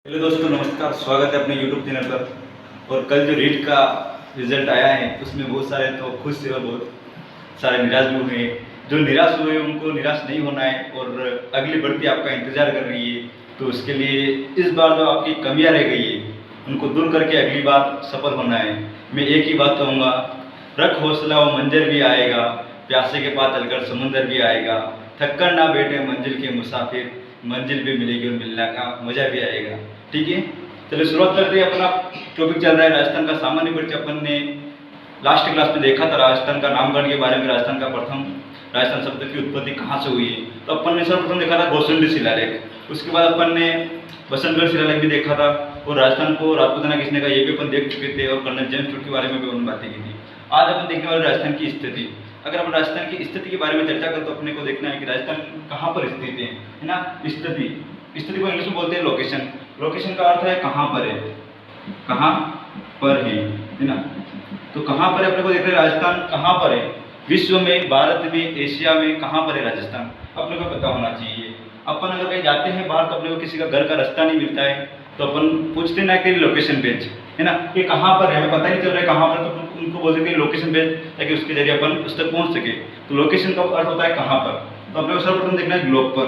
Hello दोस्तों, नमस्कार। स्वागत है अपने यूट्यूब चैनल पर। और कल जो रीट का रिजल्ट आया है उसमें बहुत सारे तो खुश थे और बहुत सारे निराश भी हुए। जो निराश हुए उनको निराश नहीं होना है और अगली बढ़ती आपका इंतज़ार कर रही है। तो उसके लिए इस बार जो आपकी कमियां रह गई है उनको दूर करके अगली बार सफल होना है। मैं एक ही बात कहूँगा, रख हौसला वो मंजर भी आएगा, प्यासे के पास चलकर समुंदर भी आएगा। थक कर ना बैठे मंजिल के मुसाफिर, मंजिल भी मिलेगी और मिलने का मजा भी आएगा। ठीक है, चलिए शुरुआत करते हैं। अपना टॉपिक चल रहा है राजस्थान का सामान्य परिचय। अपन ने लास्ट क्लास में देखा था राजस्थान का नामकरण के बारे में, राजस्थान का प्रथम राजस्थान शब्द की उत्पत्ति कहाँ से हुई है। तो अपन ने सर्वप्रथम देखा था गौसुंडी शिलालेख। उसके बाद अपन ने बसंतगढ़ शिलालेख भी देखा था और राजस्थान को राजपूताना किसने का ये भी अपन देख चुके थे और कर्नल जेम्स टूट के बारे में भी अपन बातें की थी। आज अपन देखने वाले राजस्थान की स्थिति। अगर अपन राजस्थान की स्थिति के बारे में चर्चा करें तो अपने को देखना है कि राजस्थान कहाँ पर स्थित है ना। स्थिति, स्थिति को इंग्लिश में बोलते हैं लोकेशन। लोकेशन का अर्थ है कहाँ पर है, कहाँ पर है ना। तो कहाँ पर है अपने को देखना है, राजस्थान कहाँ पर है विश्व में, भारत में, एशिया में, कहाँ पर है राजस्थान अपने को पता होना चाहिए। अपन अगर कहीं जाते हैं बाहर तो अपने को किसी का घर का रास्ता नहीं मिलता है तो अपन पूछते ना कि लोकेशन पेज है ना, ये कहाँ पर है, हमें पता ही नहीं चल रहा है कहाँ पर, तो उनको बोल देते हैं लोकेशन पेज, ताकि उसके जरिए अपन उस तक पहुँच सके। तो लोकेशन का अर्थ होता है कहाँ पर। तो अपने को सर्वप्रथम देखना है ग्लोब पर,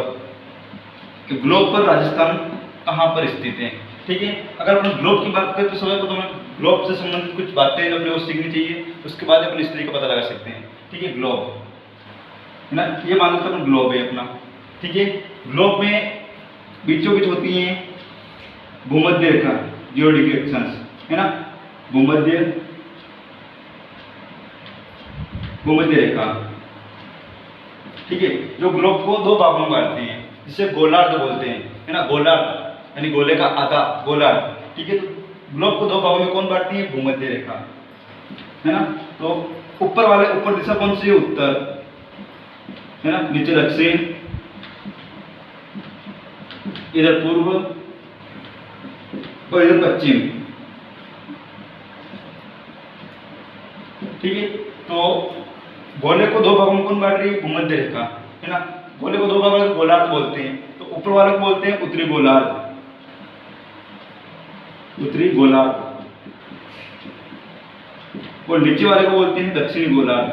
कि ग्लोब पर राजस्थान कहाँ पर स्थित है। ठीक है, अगर अपन ग्लोब की बात करें तो सबसे प्रथम ग्लोब से संबंधित कुछ बातें अपने को सीखनी चाहिए, उसके बाद अपन स्थिति का पता लगा सकते हैं। ठीक है, ग्लोब है ना, ये मान लेते अपन ग्लोब है अपना। ठीक है, ग्लोब में बीचों बीच होती है भूमध्य रेखा, 0 डिग्री अक्षांश है ना, भूमध्य भूमध्य रेखा। ठीक है, जो ग्लोब को दो भागों में बांटती है, जिसे गोलार्ध बोलते हैं है ना, गोलार्ध यानी गोले का आधा, गोलार्ध। ठीक है, तो ग्लोब को दो भागों में कौन बांटती है, भूमध्य रेखा है ना। तो ऊपर दिशा कौन सी है, उत्तर है ना, नीचे दक्षिण, इधर पूर्व और इधर पश्चिम। ठीक है, तो गोले को दो भागों में कौन बांट रही है, भूमध्य रेखा है ना। गोले को दो भागों में गोलार्ध बोलते हैं। तो ऊपर वाले को बोलते हैं उत्तरी गोलार्ध, उत्तरी गोलार्ध, और नीचे वाले को बोलते हैं दक्षिणी गोलार्ध,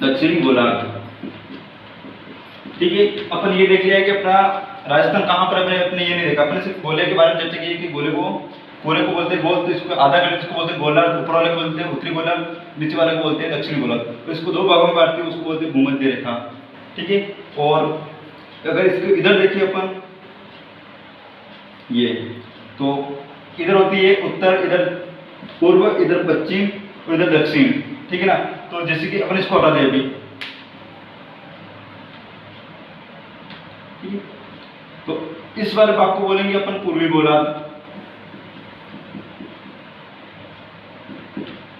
दक्षिणी गोलार्ध। ठीक है, अपन ये देख लिया है कि अपना राजस्थान कहाँ पर, अपने ये नहीं देखा, अपने सिर्फ गोले के बारे में चर्चा की है कि गोले को बोलते हैं गोल, तो इसको आधा कर, इसको बोलते हैं गोलार्ध, ऊपर वाले को बोलते हैं उत्तरी गोलार्ध, नीचे वाले को बोलते हैं दक्षिणी गोलार्ध। तो इसको दो भागों में बांटते हैं, उसको बोलते हैं भूमध्य रेखा। ठीक है, और अगर इसको इधर देखिए अपन, ये तो इधर होती है उत्तर, इधर पूर्व, इधर पश्चिम और इधर दक्षिण। ठीक है ना, तो जैसे कि अपन इसको हटा दें अभी, तो इस वाले भाग को बोलेंगे अपन पूर्वी गोलार्ध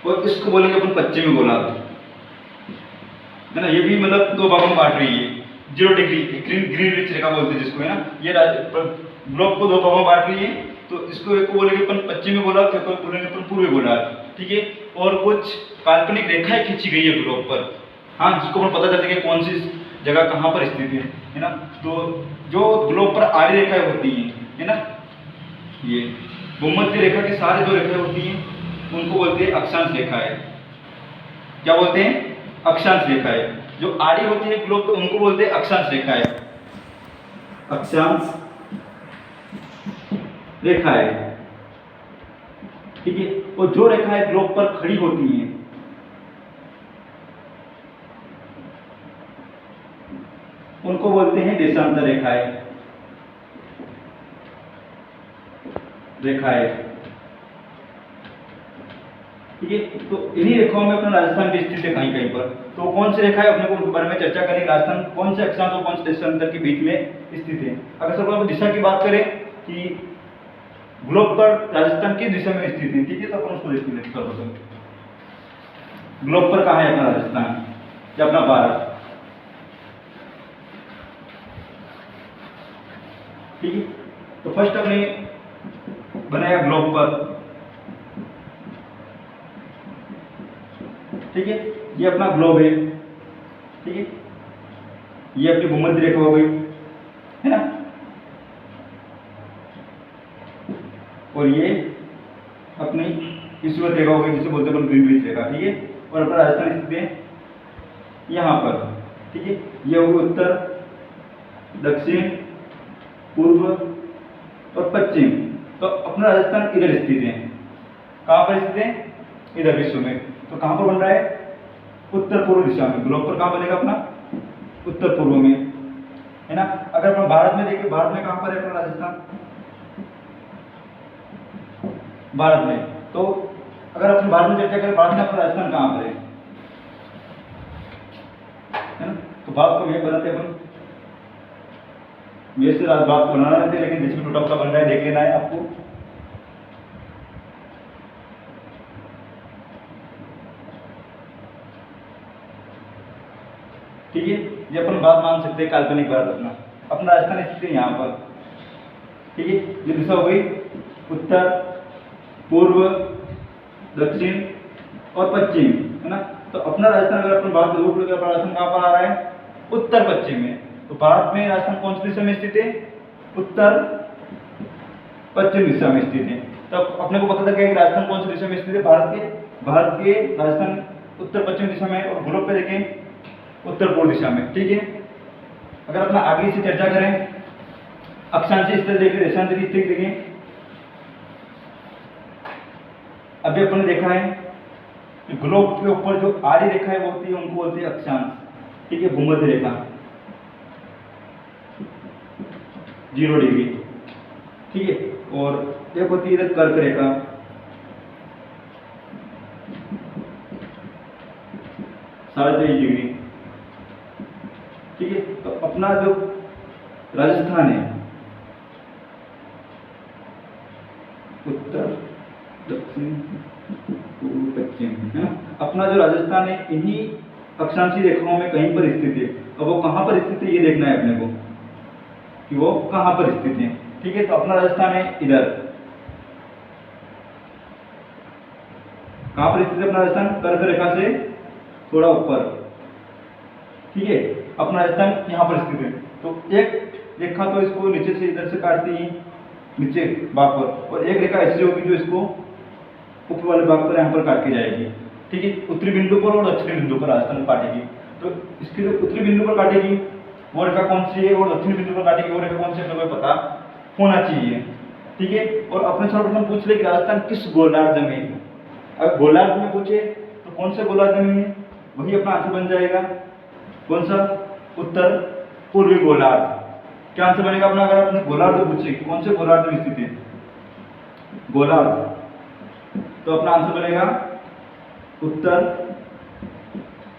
और इसको बोलेंगे अपन पश्चिमी गोलार्ध है ना। ये भी मतलब दो भागों में बांट रही है, 0 डिग्री ग्रीनविच रेखा बोलते हैं जिसको है ना। ये ग्लोब को दो भागों में बांट रही है, तो इसको एक को बोलेंगे अपन पश्चिमी गोलार्ध, एक को बोलेंगे अपन पूर्वी गोलार्ध। ठीक है, और कुछ काल्पनिक रेखाएं खींची गई है ग्लोब पर, हाँ, जिसको अपन पता चलता है कि कौन सी जगह कहाँ पर स्थित है ना। तो जो ग्लोब पर आड़ी रेखाएं होती हैं है ना, ये भूमध्य रेखा के सारे जो रेखाएं होती हैं उनको बोलते हैं अक्षांश रेखाएं। क्या बोलते हैं, अक्षांश रेखाएं। जो आड़ी होती है ग्लोब पे उनको बोलते हैं अक्षांश रेखाएं, अक्षांश रेखाएं। ठीक है, और जो रेखाएं ग्लोब पर खड़ी होती हैं उनको बोलते हैं देशांतर रेखाएं, रेखाएं। ठीक है, तो इन्हीं रेखाओं में अपना राजस्थान की स्थिति है कहीं कहीं पर। तो कौन सी रेखा है अपने को उनके बारे में चर्चा करें, राजस्थान कौन से अक्षांश और कौन से देशांतर के बीच में स्थित है। अगर सब दिशा की बात करें कि ग्लोब पर राजस्थान किस दिशा में स्थित है, ठीक है, तो अपन उसको देखते हैं सर्वप्रथम। ग्लोब पर कहाँ है अपना राजस्थान या अपना भारत। ठीक है, तो फर्स्ट हमने बनाया ग्लोब पर। ठीक है, ये अपना ग्लोब है। ठीक है, ये अपनी भूमध्य रेखा हो गई। है ना। और ये अपनी ईश्वर रेखा होगी जिसे बोलते हैं अपन ग्रीनविच रेखा, ठीक है। और अपना राजस्थान स्थित है यहाँ पर, ठीक है। ये होगी उत्तर, दक्षिण, पूर्व और पश्चिम। तो अपना राजस्थान इधर स्थित है। कहाँ पर स्थित है? इधर विश्व में। तो कहाँ पर बन रहा है? उत्तर पूर्व दिशा में। ग्लोब पर कहाँ बनेगा अपना? उत्तर पूर्व में, है ना। अगर अपन भारत में देखें, भारत में कहाँ पर है अपना राजस्थान? भारत में। तो अगर अपन भारत में चर्चा करें, भारत में अपना राजस्थान कहाँ पर है ना। तो भारत को ये बनाते अपन, वैसे बात को बनाना रहते, लेकिन जिसमें टूटा फूटा बन रहा है देख लेना है आपको। ठीक है, ये अपन बात मान सकते हैं काल्पनिक भारत अपना। अपना राजस्थान स्थित है यहाँ पर, ठीक है। ये दिशा हो गई उत्तर, पूर्व, दक्षिण और पश्चिम, है ना। तो अपना राजस्थान अगर अपन बात रूप लेकर, अपना राजस्थान कहाँ पर आ रहा है? उत्तर पश्चिम में। तो भारत में राजस्थान कौन सी दिशा में स्थित है? उत्तर पश्चिम दिशा में स्थित है। तो अपने को पता था कि राजस्थान कौन सी दिशा में स्थित है? भारत के राजस्थान उत्तर पश्चिम दिशा में, और ग्लोब पे देखें उत्तर पूर्व दिशा में, ठीक है। अगर अपना आगे से चर्चा करें, अक्षांशीय स्थिति देखें, देशांतरी स्थिति देखें। अभी अपन ने देखा है कि ग्लोब के ऊपर जो आड़ी रेखा है वो होती है, उनको बोलते हैं अक्षांश, ठीक है। भूमध्य रेखा 0 डिग्री, ठीक है। और एक होती है इधर कर्क रेखा, -23.5 डिग्री, ठीक है। तो अपना जो राजस्थान है, उत्तर, दक्षिण, पूर्व, पश्चिम, है ना। अपना जो राजस्थान है इन्हीं अक्षांशीय रेखाओं में कहीं पर स्थित है। अब वो कहाँ पर स्थित है ये देखना है अपने को कि वो कहाँ पर स्थित है, ठीक है। तो अपना राजस्थान है इधर, कहाँ पर स्थित है अपना राजस्थान? कर्क रेखा से थोड़ा ऊपर, ठीक है। अपना राजस्थान यहाँ पर स्थित है। तो एक रेखा तो इसको नीचे से इधर से काटती है, नीचे भाग पर, और एक रेखा ऐसी होगी जो इसको ऊपर वाले भाग पर यहाँ पर काट के जाएगी, ठीक है। उत्तरी बिंदु पर और दक्षिणी बिंदु पर राजस्थान काटेगी। तो इसकी जो उत्तरी बिंदु पर काटेगी वो रेखा कौन सी है, और दक्षिणी बिंदु पर काटेगी वो रेखा कौन सी है, अपने को पता होना चाहिए, ठीक है। और अपने सर्वप्रथम पूछ ले कि राजस्थान किस गोलार्ध में है। अगर गोलार्ध में पूछे तो कौन से गोलार्ध में है, वही अपना आंसर बन जाएगा। कौन सा? उत्तर पूर्वी गोलार्ध। क्या आंसर बनेगा अपना? अगर आपने गोलार्ध पूछे कौन से गोलार्ध में स्थित है, गोलार्ध, तो अपना आंसर बनेगा उत्तर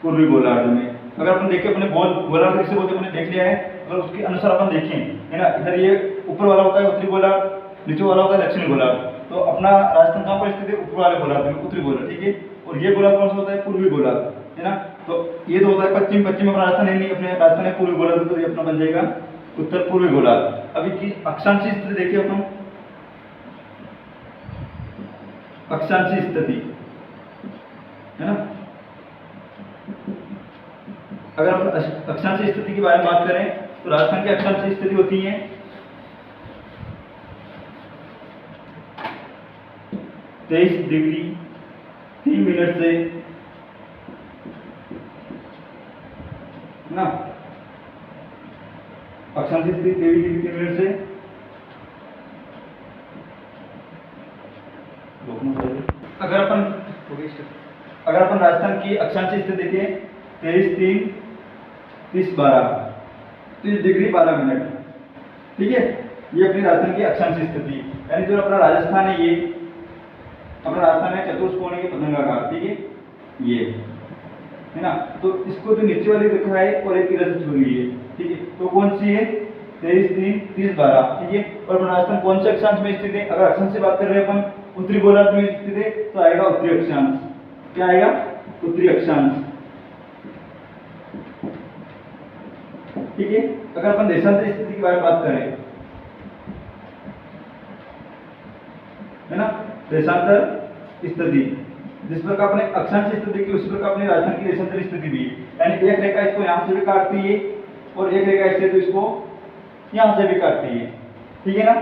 पूर्वी गोलार्ध में। अगर अपन देखें अपने गोलार्ध किसे बोलते हैं, अपने देख लिया है। अगर उसके अनुसार अपन देखें, है ना, इधर ये ऊपर वाला होता है उत्तरी गोलार्ध, नीचे वाला होता है दक्षिणी गोलार्ध। तो अपना राजस्थान कहाँ पर स्थित है? ऊपर वाले गोलार्ध में, उत्तरी गोलार्ध, ठीक है। और ये गोलार्ध कौन सा होता है? पूर्वी गोलार्ध, है ना। तो ये तो होता है पश्चिम, पश्चिम में अपना राजस्थान है नहीं, अपने राजस्थान है पूर्वी गोलार्ध, तो ये अपना बन जाएगा उत्तर पूर्वी गोलार्ध। अभी की अक्षांशीय स्थिति देखिए अपन, अक्षांशीय स्थिति, है ना। अगर हम अक्षांशीय स्थिति के बारे में बात करें तो राजस्थान की अक्षांशीय स्थिति होती है 23 डिग्री 3 मिनट से, ना, अक्षांशीय स्थिति 23 डिग्री 3 मिनट से, अगर अपन राजस्थान की अक्षांशीय स्थिति देखें 23, 3, 30, 12, 30 डिग्री 12 मिनट, ठीक है। ये अपनी राजस्थान की अक्षांशीय स्थिति, यानी जो अपना राजस्थान है, ये अपना राजस्थान है चतुष्कोणीय पतंगाकार, ठीक है, ये, है ना। तो इसको जो नीचे वाली रेखा है और एक इधर से जुड़ी है, ठीक है। तो कौन सी है? 23, 3, 30, 12, ठीक है। और अपना राजस्थान कौन से अक्षांश में स्थित है? अगर अक्षांश से बात कर रहे हैं अपन, उत्तरी गोलार्ध में स्थित है, तो आएगा उत्तरी अक्षांश। क्या आएगा? उत्तरी अक्षांश, ठीक है। अगर अपन देशांतरी स्थिति के बारे में बात करें, है ना, देशांतर स्थिति, जिस प्रकार अपने अक्षांशीय स्थिति की उसी प्रकार अपने राजस्थान की देशांतरी स्थिति भी, यानी एक रेखा इसको यहाँ से भी काटती है और एक रेखा इससे तो इसको यहाँ से भी काटती है, ठीक है ना।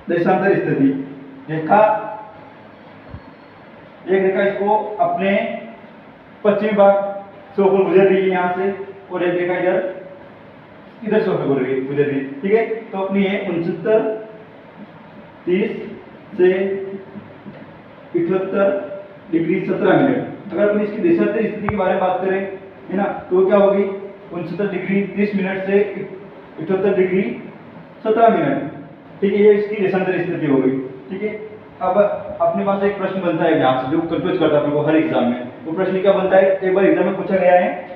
देशांतर स्थिति रेखा, एक रेखा इसको अपने पश्चिमी भाग से होकर गुजर रही है यहाँ से, और एक रेखा इधर से होकर गुजर रही है, ठीक है। तो अपनी है 69, 30 से 78 डिग्री 17 मिनट। अगर अपन इसकी देशांतर स्थिति के बारे में बात करें, है ना, तो क्या होगी 69 डिग्री 30 मिनट से 78 डिग्री 17 मिनट, ठीक है। ये इसकी देशांतर स्थिति हो गई, ठीक है। अब अपने पास एक प्रश्न बनता है यहाँ से जो कंफ्यूज करता है अपने को हर एग्जाम में। वो प्रश्न क्या बनता है, एक बार एग्जाम में पूछा गया है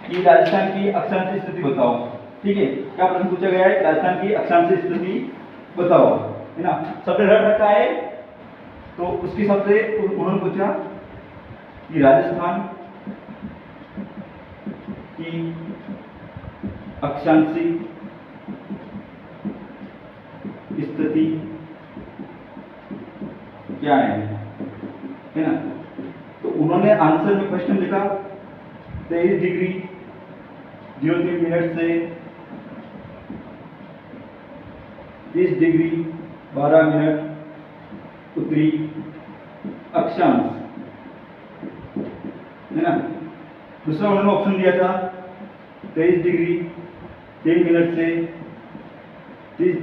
कि राजस्थान की अक्षांश स्थिति बताओ, ठीक है। क्या प्रश्न पूछा गया है, राजस्थान की अक्षांश स्थिति बताओ, है ना। सबने रट रखा है, तो उसके हिसाब से उन्होंने पूछा कि राजस्थान की अक्षांशी स्थिति क्या है ना। तो उन्होंने आंसर में क्वेश्चन लिखा 23 डिग्री 03 मिनट से 30 डिग्री 12 मिनट उत्तरी अक्षांश, है ना। दूसरा उन्होंने ऑप्शन दिया था 23 डिग्री 3 मिनट से 30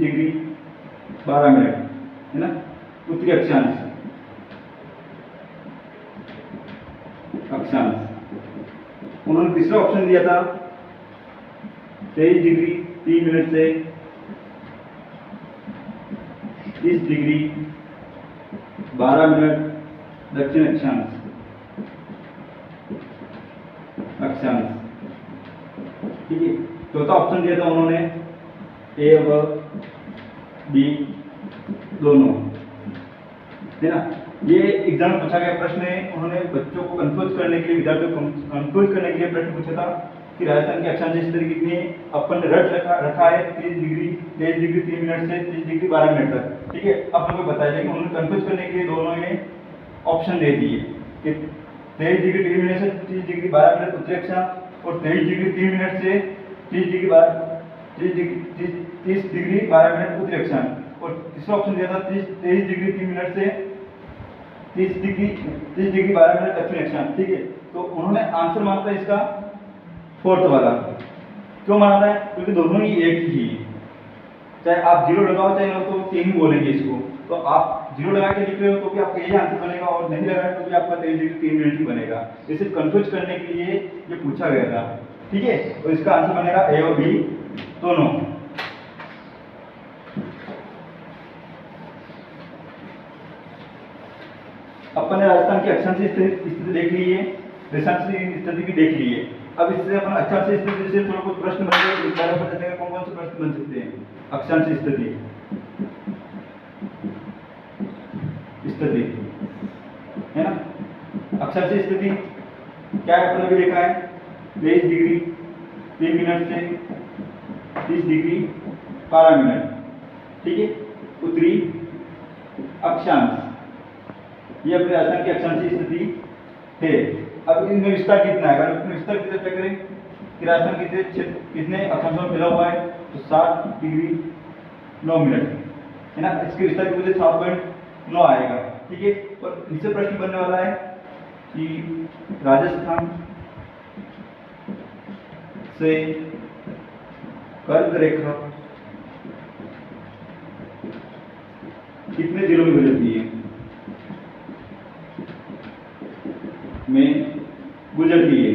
डिग्री 12 मिनट, है ना, उत्तरी अक्षांश। उन्होंने तीसरा ऑप्शन दिया था 23 डिग्री 3 मिनट से 30 डिग्री 12 मिनट दक्षिण अक्षांश, ठीक है। चौथा ऑप्शन दिया था उन्होंने ए व बी दोनों, है ना। ये एग्जाम में पूछा गया प्रश्न है। उन्होंने बच्चों को कंफ्यूज करने के लिए, विद्यार्थियों को कंफ्यूज करने के लिए प्रश्न पूछा था कि राजस्थान की अक्षांश स्थिति कितनी है। अपन ने रट रखा है 23 डिग्री 3 मिनट से 30 डिग्री 12 मिनट तक, ठीक है। अपन को बताया, लेकिन उन्होंने कंफ्यूज करने के लिए दोनों ने ऑप्शन दे दिए कि 23 डिग्री 3 मिनट से 30 डिग्री 12 मिनट उत्तरी अक्षांश, और 23 डिग्री 3 मिनट से 30 डिग्री 12 मिनट उत्तरी अक्षांश, और तीसरा ऑप्शन दिया था 23 डिग्री 3 मिनट से 30 डिग्री 12 मिनट दक्षिण अक्षांश, ठीक है। तो उन्होंने आंसर माना था इसका फोर्थ वाला। क्यों माना था, क्योंकि दोनों ही एक ही है। चाहे आप 0 लगाओ चाहे ना, तो 3 ही बोलेंगे इसको। तो आप 0 लगा के लिख रहे हो तो भी आपका यही आंसर बनेगा, और नहीं लगाए तो भी आपका 23 डिग्री 3 मिनट ही बनेगा। इसे कंफ्यूज करने के लिए ये पूछा गया था, ठीक है। तो इसका आंसर बनेगा ए और बी दोनों। अपन ने राजस्थान की अक्षांश स्थिति देख ली है, देशांश स्थिति भी देख ली है। अब इससे अपन अक्षांश स्थिति से थोड़ा कुछ प्रश्न बन गए, इस बारे में पता चलेगा कौन कौन से प्रश्न बन सकते हैं। अक्षांश स्थिति है ना। अक्षांश स्थिति क्या है, अपन अभी देखा है 23 डिग्री 3 मिनट से 30 डिग्री 12 मिनट, ठीक है, उत्तरी अक्षांश। ये अपने राजस्थान की अक्षांश स्थिति है। अब इनमें विस्तार कितना है, अगर विस्तार की चर्चा करें कि राजस्थान कितने अक्षांशों में फैला हुआ है, तो 7 डिग्री 9 मिनट, है ना। इसके विस्तार की वजह 7.9 आएगा, ठीक है। और नीचे प्रश्न बनने वाला है कि राजस्थान से कर्क रेखा कितने जिलों में गुजरती है, गुजरती है।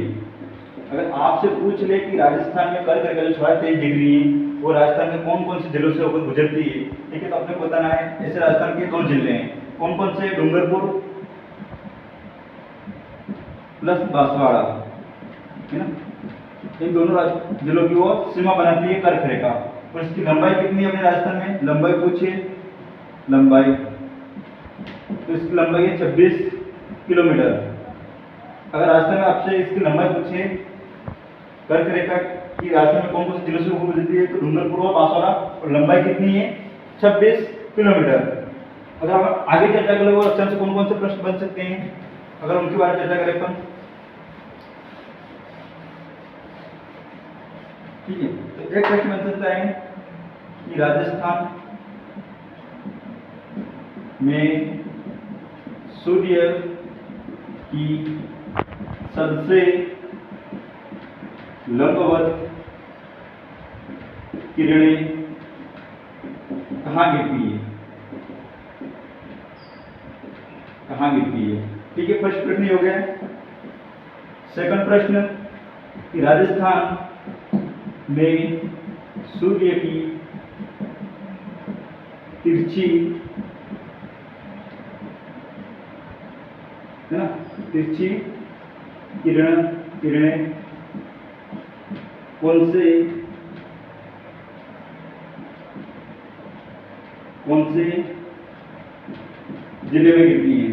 अगर आपसे पूछ ले कि राजस्थान में कर्क रेखा जो 23 डिग्री है, वो राजस्थान में कौन कौन से जिलों से होकर गुजरती है, ठीक है, तो आपने बताना है। ऐसे राजस्थान के 2 जिले हैं, कौन कौन से, डूंगरपुर प्लस बांसवाड़ा, है ना। इन दोनों जिलों की वो सीमा बनाती है कर्क रेखा। और इसकी लंबाई कितनी है अपने राजस्थान में, लंबाई पूछिए, लंबाई तो इसकी लंबाई है 26 किलोमीटर। अगर राजस्थान में आपसे इसकी लंबाई पूछे कर्क रेखा की राजस्थान में कौन कौन से जिलों से गुजरती है, तो डूंगरपुर और बांसवाड़ा, और लंबाई कितनी है 26 किलोमीटर। अगर हम आगे चर्चा करें वो अक्षांश से कौन कौन से प्रश्न बन सकते हैं, अगर उनके बारे में चर्चा करें अपन, ठीक है, तो एक प्रश्न बन सकता है कि राजस्थान में सूर्य की सबसे लंबवत किरणें कहाँ गिरती है? कहाँ गिरती है? ठीक है, फर्स्ट प्रश्न हो गया। सेकंड प्रश्न कि राजस्थान में सूर्य की तिरछी, है ना, तिरछी किरणें कौन से जिले में गिरती हैं?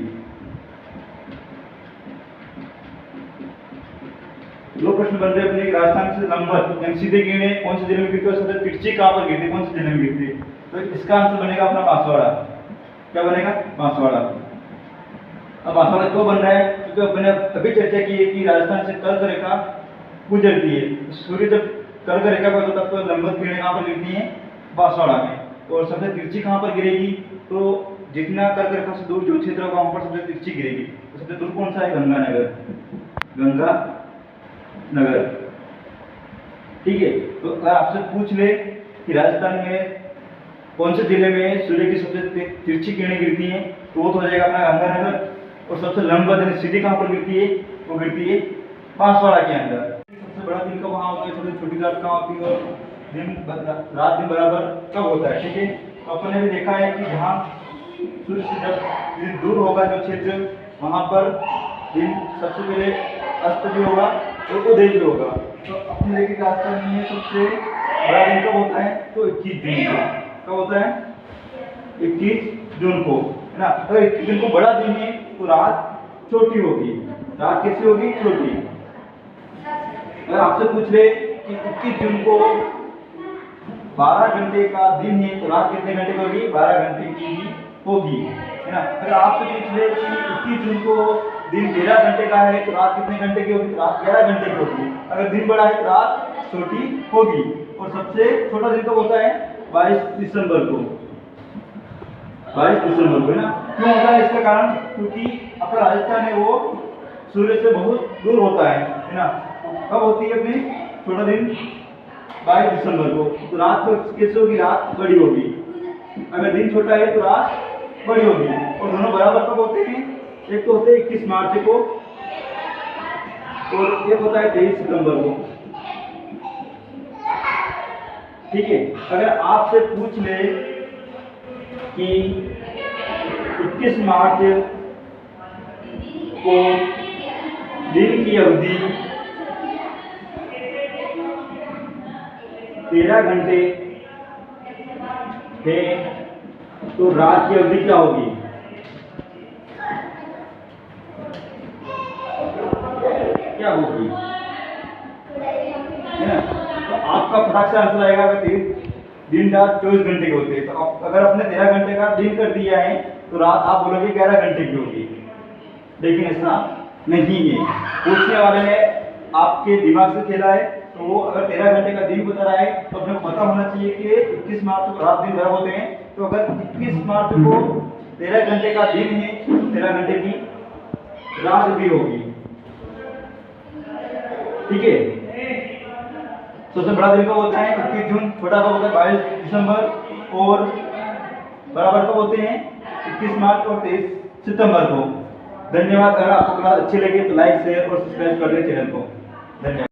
दो प्रश्न बन रहे अपने। राजस्थान से लंबवत यानी सीधे किरणें कौन से जिले में गिरती है और सबसे तिरछी कहां पर गिरती है, कौन से जिले में गिरती है? तो इसका आंसर बनेगा अपना बांसवाड़ा। क्या बनेगा? बांसवाड़ा। अब बांसवाड़ा क्यों बन रहा है? क्योंकि अपने अभी चर्चा की है कि राजस्थान से कर्क रेखा गुजरती है। सूर्य जब कर्क रेखा पर होता है तो लंबवत किरणें कहां पर गिरती हैं? बांसवाड़ा में। और सबसे तिरछी कहां पर गिरेगी? तो जितना कर्क रेखा से दूर जो क्षेत्र होगा वहां पर सबसे तिरछी गिरेगी। तो सबसे दूर कौन सा है? गंगानगर। गंगानगर, ठीक है। तो अगर आपसे पूछ ले कि राजस्थान में कौन से जिले में सूर्य की सबसे तिरछी किरणें गिरती हैं, तो वो तो हो जाएगा अपना गंगानगर। और सबसे लंबवत यानी सीधी कहां पर गिरती है? वो गिरती है बांसवाड़ा के अंदर। सबसे बड़ा दिन कब वहां होता है, सबसे छोटी रात कहां होती है, और रात दिन बराबर कब होता है? ठीक है, तो अपन ने भी देखा है कि जहाँ सूर्य से जब दूर होगा जो क्षेत्र, वहां पर दिन सबसे पहले अस्त भी होगा और उदय भी होगा। तो अपने देखिए राजस्थान में सबसे बड़ा दिन कब होता है? तो 21 जून को। कब होता है? 21 जून को, है ना। अगर 21 जून को बड़ा दिन है तो रात छोटी होगी। रात कैसी होगी? छोटी। अगर आपसे पूछ ले कि 21 जून को 12 घंटे का दिन है तो रात कितने घंटे की होगी? 12 घंटे की होगी, है ना। अगर आपसे पूछ ले कि 21 जून को दिन 13 घंटे का है तो रात कितने घंटे की होगी? तो रात 11 घंटे की होगी। अगर दिन बड़ा है तो रात छोटी होगी। और सबसे छोटा दिन कब होता है? 22 दिसंबर को। 22 दिसंबर को, है ना। क्यों होता है इसका कारण? क्योंकि अपना राजस्थान है वो सूर्य से बहुत दूर होता है ना। कब होती है अपनी छोटा दिन? 22 दिसंबर को। तो रात को कैसे होगी? रात बड़ी होगी। अगर दिन छोटा है तो रात बड़ी होगी। और दोनों बराबर कब होते हैं? एक तो होते हैं 21 मार्च को और एक होता है 23 सितंबर को, ठीक है। अगर आपसे पूछ ले कि 21 मार्च को दिन की अवधि 13 घंटे है तो रात की अवधि क्या होगी? क्या होगी, है ना। तो आपका फटाक से आंसर आएगा। अगर दिन रात 24 घंटे के होते हैं तो अगर आपने 13 घंटे का दिन कर दिया है तो रात आप बोलोगे 11 घंटे की होगी। लेकिन ऐसा नहीं है। पूछने वाले ने आपके दिमाग से खेला है। तो वो अगर 13 घंटे का दिन बता रहा है तो अपने को पता होना चाहिए कि 21 मार्च को रात दिन बराबर होते हैं। तो अगर 21 मार्च को 13 घंटे का दिन है, 13 घंटे की रात भी होगी, ठीक है। सबसे बड़ा दिन कब होता है? 21 जून। छोटा कब होता है? 22 दिसंबर। और बराबर कब होते हैं? 21 मार्च और 23 सितंबर को। धन्यवाद। अगर आपको क्लास अच्छी लगी तो लाइक, शेयर और सब्सक्राइब कर दें चैनल को। धन्यवाद।